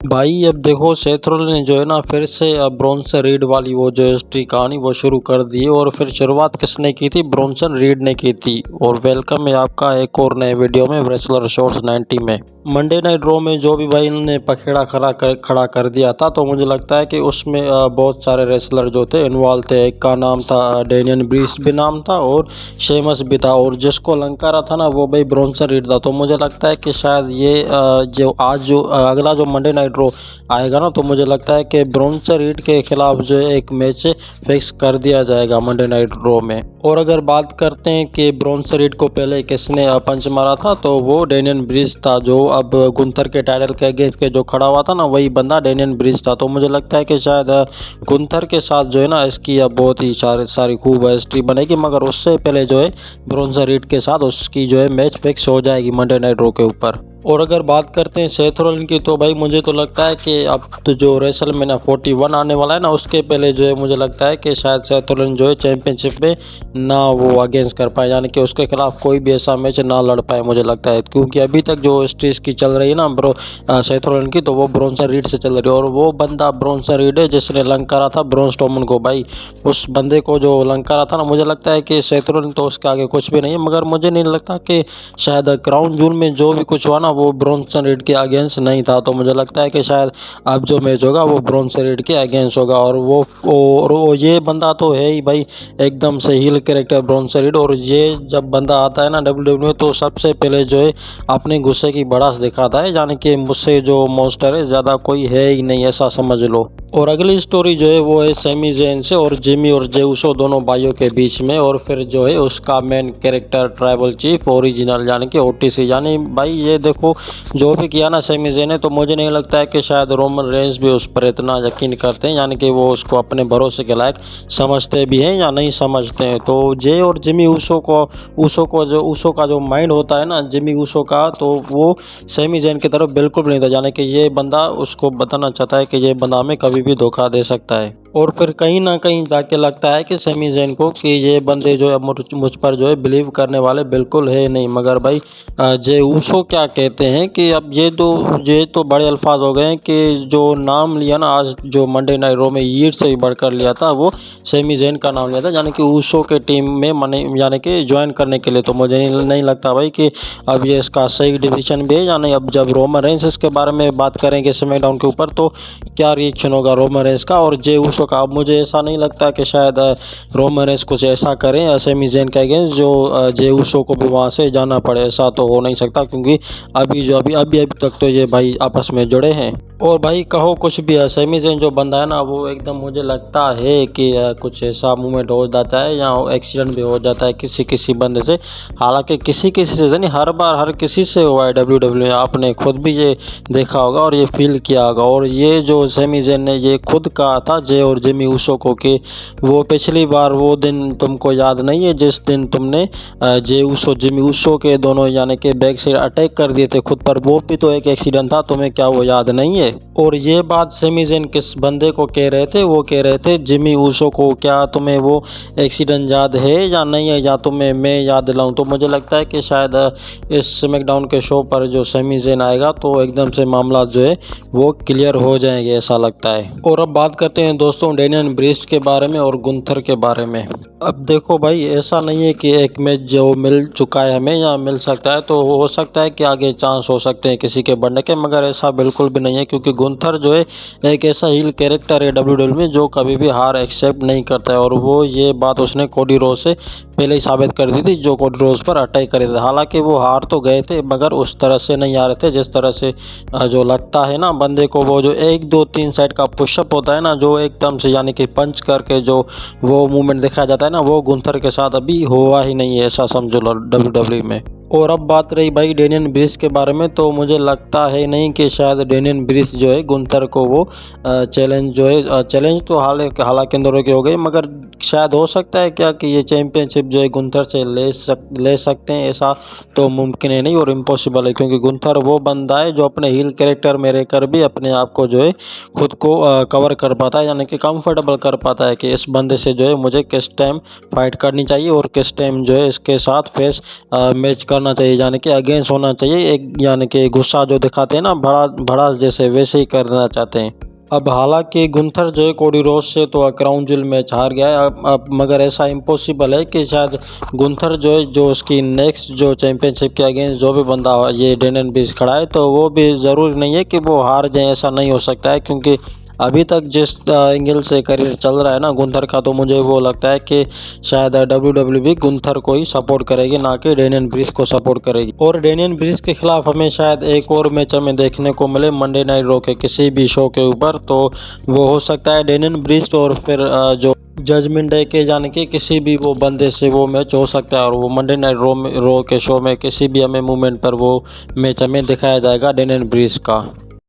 भाई अब देखो सेथ रोलिन ने जो है ना फिर से ब्रॉन्सन रीड वाली वो जो हिस्ट्री कहानी वो शुरू कर दी है। और फिर शुरुआत किसने की थी? ब्रॉन्सन रीड ने की थी। और वेलकम है आपका एक और नए वीडियो में रेसलर शॉर्ट्स 90 में। मंडे नाइट ड्रॉ में जो भी भाई इन्होंने पखेड़ा खड़ा कर दिया था, तो मुझे लगता है कि उसमें बहुत सारे रेसलर जो थे इन्वॉल्व थे। एक का नाम था डेनियन ब्रीस भी नाम था और शेमस भी था, और जिसको लंकारा था ना वो भाई ब्रॉन्सन रीड था। तो मुझे लगता है कि शायद ये जो आज जो अगला जो मंडे नाइट ड्रॉ आएगा ना, तो मुझे लगता है कि ब्रॉन्सन रीड के खिलाफ जो है एक मैच फिक्स कर दिया जाएगा मंडे नाइट ड्रॉ में। और अगर बात करते हैं कि ब्रॉन्सन रीड को पहले किसने पंच मारा था, तो वो डेनियन ब्रीस था, जो अब गुंथर के टाइटल के अगेंस्ट के जो खड़ा हुआ था ना, वही बंदा डेनियन ब्रीस था। तो मुझे लगता है कि शायद गुंथर के साथ जो है ना इसकी अब बहुत ही सारी खूब हिस्ट्री बनेगी, मगर उससे पहले जो है ब्रॉन्सन रीड के साथ उसकी जो है मैच फिक्स हो जाएगी मंडे नाइट ड्रॉ के ऊपर। और अगर बात करते हैं सेथ रोलिन की, तो भाई मुझे तो लगता है कि अब तो जो रेसलमेनिया 41 आने वाला है ना, उसके पहले जो है मुझे लगता है कि शायद सेथ रोलिन जो है चैंपियनशिप में ना वो अगेंस्ट कर पाए, यानी कि उसके खिलाफ कोई भी ऐसा मैच ना लड़ पाए मुझे लगता है। क्योंकि अभी तक जो हिस्ट्री की चल रही है ना सेथ रोलिन की, तो वो ब्रॉन्सन रीड से चल रही है। और वो बंदा ब्रॉन्सन रीड है जिसने लंकारा था ब्रॉन स्ट्रोमन को। भाई उस बंदे को जो लंकारा था ना, मुझे लगता है कि सेथ रोलिन तो उसके आगे कुछ भी नहीं है। मगर मुझे नहीं लगता कि शायद क्राउन जूल में जो भी कुछ हुआ ना वो ब्रॉन्सन रीड के अगेंस्ट नहीं था। तो मुझे लगता है कि शायद अब जो मैच होगा वो ब्रॉन्सन रीड के अगेंस्ट होगा। और वो ये बंदा तो है ही भाई एकदम से हील कैरेक्टर ब्रॉन्सन रीड। और ये जब बंदा आता है ना WWE में, तो सबसे पहले जो है अपने गुस्से की भड़ास दिखाता है, यानी कि मुझसे जो मॉन्स्टर है ज़्यादा कोई है ही नहीं, ऐसा समझ लो। और अगली स्टोरी जो है वो है सैमी ज़ेन से और जिमी और जे उसो दोनों भाइयों के बीच में। और फिर जो है उसका main character tribal chief original यानी कि ओटीसी। यानी भाई ये देखो जो भी किया ना सैमी ज़ेन ने, तो मुझे नहीं लगता है कि शायद रोमन रेंज भी उस पर इतना यकीन करते हैं, यानी कि वो उसको अपने भरोसे के लायक समझते भी हैं या नहीं समझते हैं। तो जे और जिमी उसो का जो माइंड होता है ना जिमी उसो का, तो वो सैमी ज़ेन की तरफ बिल्कुल भी नहीं था, यानी कि ये बंदा उसको बताना चाहता है कि ये बंदा हमें कभी भी धोखा दे सकता है। और फिर कहीं ना कहीं जाके लगता है कि सैमी ज़ेन को कि ये बंदे जो है मुझ पर जो है बिलीव करने वाले बिल्कुल है नहीं। मगर भाई जे उसो क्या कहते हैं कि अब ये तो बड़े अल्फाज हो गए हैं कि जो नाम लिया ना आज जो मंडे नाइट रॉ में ईट से भी बढ़कर लिया था, वो सैमी ज़ेन का नाम लिया था, यानी कि उसो के टीम में मने यानी कि ज्वाइन करने के लिए। तो मुझे नहीं लगता भाई कि अब ये इसका सही डिसीजन भी है या नहीं। अब जब रोमन रेंस इसके बारे में बात करेंगे स्मैकडाउन के ऊपर, तो क्या रिएक्शन होगा रोमन रेंस का और जे उसो का। अब मुझे ऐसा नहीं लगता कि शायद रोमन रेंस कुछ ऐसा करें सैमी ज़ेन के अगेंस्ट जो जे उसो को भी वहाँ से जाना पड़े, ऐसा तो हो नहीं सकता। क्योंकि अभी तक तो ये भाई आपस में जुड़े हैं। और भाई कहो कुछ भी है, सैमी ज़ेन जो बंदा है ना वो एकदम मुझे लगता है कि कुछ ऐसा मूवमेंट हो जाता है या एक्सीडेंट भी हो जाता है किसी बंदे से। हालांकि किसी से नहीं, हर बार हर किसी से हुआ है WWE में, आपने खुद भी ये देखा होगा और ये फील किया होगा। और ये जो सैमी ज़ेन ने ये खुद कहा था जे और जिमी उसो को कि वो पिछली बार वो दिन तुमको याद नहीं है जिस दिन तुमने जे उसो जिमी उसो के दोनों यानी कि बैक से अटैक कर दिए थे खुद पर, वो भी तो एक एक्सीडेंट था, तुम्हें क्या वो याद नहीं है? और ये बात सैमी ज़ेन किस बंदे को कह रहे थे? वो कह रहे थे जिमी उसो को। क्या तुम्हें वो एक्सीडेंट याद है या नहीं है, या तुम्हें मैं याद दिलाऊं? तो मुझे लगता है कि शायद इस स्मैकडाउन के शो पर जो सैमी ज़ेन आएगा तो एकदम से मामला जो है वो क्लियर हो जाएंगे, ऐसा लगता है। और अब बात करते हैं दोस्तों डेनियन ब्रीस के बारे में और गुंथर के बारे में। अब देखो भाई ऐसा नहीं है कि एक मैच जो मिल चुका है हमें या मिल सकता है, तो हो सकता है कि आगे चांस हो सकते हैं किसी के बढ़ने के, मगर ऐसा बिल्कुल भी नहीं है। क्योंकि गुंथर जो है एक ऐसा हील कैरेक्टर है WWE में जो कभी भी हार एक्सेप्ट नहीं करता है। और वो ये बात उसने कोडी रोज से पहले ही साबित कर दी थी, जो कोडी रोज पर अटैक करे थे। हालांकि वो हार तो गए थे मगर उस तरह से नहीं आ रहे थे जिस तरह से जो लगता है ना बंदे को, वो जो 1 2 3 साइड का पुशअप होता है ना, जो एकदम से यानी कि पंच करके जो वो मूवमेंट दिखाया जाता है ना, वो गुंथर के साथ अभी हुआ ही नहीं है, ऐसा समझ लो WWE में। और अब बात रही भाई डेनियन ब्रीस के बारे में, तो मुझे लगता है नहीं कि शायद डेनियन ब्रीस जो है गुंथर को वो चैलेंज जो है चैलेंज तो हालांकि अंदरों की हो गई, मगर शायद हो सकता है क्या कि ये चैंपियनशिप जो है गुंथर से ले सकते हैं, ऐसा तो मुमकिन है नहीं और इम्पॉसिबल है। क्योंकि गुंथर वो बंदा है जो अपने हील कैरेक्टर में रहकर भी अपने आप को जो है खुद को कवर कर पाता है, यानी कि कंफर्टेबल कर पाता है कि इस बंदे से जो है मुझे किस टाइम फाइट करनी चाहिए और किस टाइम जो है इसके साथ फेस मैच करना चाहिए, यानी कि अगेंस्ट होना चाहिए। एक यानी कि गुस्सा जो दिखाते हैं ना भड़ास जैसे, वैसे ही करना चाहते हैं। अब हालांकि गुंथर जो है कोडी रोड से तो क्राउन ज्वेल मैच हार गया है। अब मगर ऐसा इम्पॉसिबल है कि शायद गुंथर जो है, जो उसकी नेक्स्ट जो चैंपियनशिप के अगेंस्ट जो भी बंदा ये डेनियल ब्रिज खड़ा है, तो वो भी ज़रूरी नहीं है कि वो हार जाए, ऐसा नहीं हो सकता है। क्योंकि अभी तक जिस एंगल से करियर चल रहा है ना गुंथर का, तो मुझे वो लगता है कि शायद WWE गुंथर को ही सपोर्ट करेगी, ना कि डेनियल ब्रिज को सपोर्ट करेगी। और डेनियल ब्रिज के खिलाफ हमें शायद एक और मैच हमें देखने को मिले मंडे नाइट रॉ के किसी भी शो के ऊपर, तो वो हो सकता है डेनियल ब्रिज और फिर जो जजमेंट डे के जाने के किसी भी वो बंदे से वो मैच हो सकता है। और वो मंडे नाइट रॉ के शो में किसी भी हमें मूवमेंट पर वो मैच हमें दिखाया जाएगा डेनियल ब्रिज का।